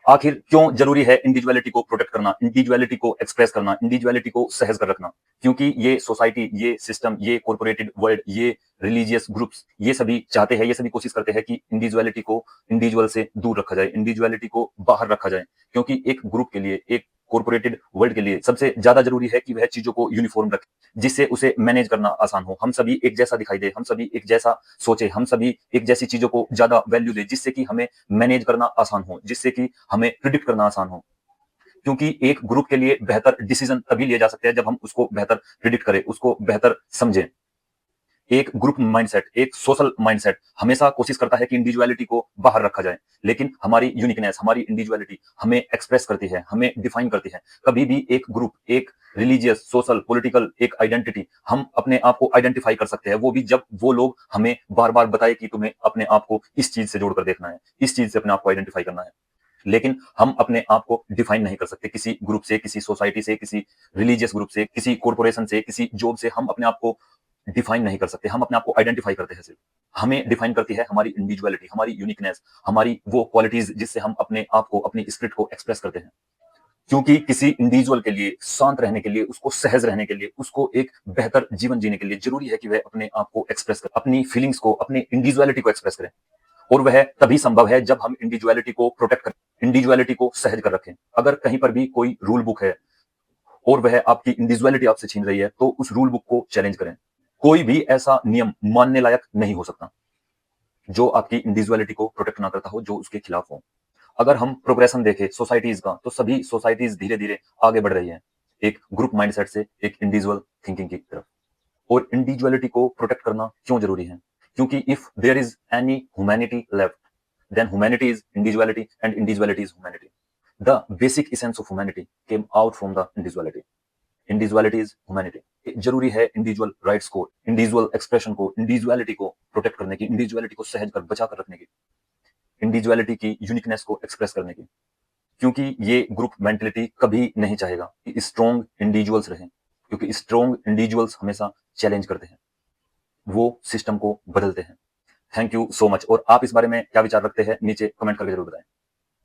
आखिर क्यों जरूरी है इंडिविजुअलिटी को प्रोटेक्ट करना, इंडिविजुअलिटी को एक्सप्रेस करना, इंडिविजुअलिटी को सहज कर रखना? क्योंकि ये सोसाइटी, ये सिस्टम, ये कॉर्पोरेटेड वर्ल्ड, ये रिलीजियस ग्रुप्स, ये सभी चाहते हैं, ये सभी कोशिश करते हैं कि इंडिविजुअलिटी को इंडिविजुअल से दूर रखा जाए, इंडिविजुअलिटी को बाहर रखा जाए। क्योंकि एक ग्रुप के लिए, एक कॉर्पोरेटेड वर्ल्ड के लिए सबसे ज्यादा जरूरी है कि वह चीजों को यूनिफॉर्म रखे, जिससे उसे मैनेज करना आसान हो। हम सभी एक जैसा दिखाई दे, हम सभी एक जैसा सोचे, हम सभी एक जैसी चीजों को ज्यादा वैल्यू दे, जिससे कि हमें मैनेज करना आसान हो, जिससे कि हमें प्रिडिक्ट करना आसान हो। क्योंकि एक ग्रुप के लिए बेहतर डिसीजन तभी लिए जा सकते हैं जब हम उसको बेहतर प्रिडिक्ट करें, उसको बेहतर समझें। एक ग्रुप माइंडसेट, एक सोशल माइंडसेट हमेशा कोशिश करता है कि इंडिविजुअलिटी को बाहर रखा जाए, लेकिन हमारी यूनिकनेस, हमारी इंडिविजुअलिटी हमें एक्सप्रेस करती है, हमें डिफाइन करती है। कभी भी एक ग्रुप, एक रिलीजियस, सोशल, पॉलिटिकल एक आइडेंटिटी हम अपने आप को आइडेंटिफाई कर सकते हैं, वो भी जब वो लोग हमें बार बार बताए कि तुम्हें अपने आप को इस चीज से जोड़कर देखना है, इस चीज से अपने आप को आइडेंटिफाई करना है। लेकिन हम अपने आप को डिफाइन नहीं कर सकते किसी ग्रुप से, किसी सोसाइटी से, किसी रिलीजियस ग्रुप से, किसी कॉर्पोरेशन से, किसी जॉब से। हम अपने आप को डिफाइन नहीं कर सकते, हम अपने आप को आइडेंटिफाई करते हैं सिर्फ। हमें डिफाइन करती है हमारी इंडिविजुअलिटी, हमारी यूनिकनेस, हमारी वो क्वालिटीज जिससे हम अपने आप को, अपनी स्पिरिट को एक्सप्रेस करते हैं। क्योंकि किसी इंडिविजुअल के लिए शांत रहने के लिए, उसको सहज रहने के लिए, उसको एक बेहतर जीवन जीने के लिए जरूरी है कि वह अपने आप को एक्सप्रेस करे, अपनी फीलिंग्स को, अपनी इंडिविजुअलिटी को एक्सप्रेस करे। और वह तभी संभव है जब हम इंडिविजुअलिटी को प्रोटेक्ट करें, इंडिविजुअलिटी को सहज कर रखें। अगर कहीं पर भी कोई रूल बुक है और वह आपकी इंडिविजुअलिटी आपसे छीन रही है, तो उस रूल बुक को चैलेंज करें। कोई भी ऐसा नियम मानने लायक नहीं हो सकता जो आपकी इंडिविजुअलिटी को प्रोटेक्ट ना करता हो, जो उसके खिलाफ हो। अगर हम प्रोग्रेशन देखें सोसाइटीज का, तो सभी सोसाइटीज धीरे धीरे आगे बढ़ रही है, एक ग्रुप माइंडसेट से एक इंडिविजुअल थिंकिंग की तरफ। और इंडिविजुअलिटी को प्रोटेक्ट करना क्यों जरूरी है? क्योंकि if there is any humanity left, then humanity is individuality and individuality is humanity. The basic essence of humanity came out from the individuality. Individuality is humanity. जरूरी है इंडिविजुअल राइट्स को, individual expression को, individuality को protect करने की, individuality को सहज कर, बचा कर रखने की, इंडिविजुअलिटी की यूनिकनेस को एक्सप्रेस करने की। क्योंकि ये ग्रुप मेंटेलिटी कभी नहीं चाहेगा कि स्ट्रॉन्ग इंडिविजुअल्स रहें, क्योंकि स्ट्रॉन्ग इंडिविजुअल्स हमेशा चैलेंज करते हैं, वो सिस्टम को बदलते हैं। Thank you so much. और आप इस बारे में क्या विचार रखते हैं नीचे कमेंट करके जरूर बताएं।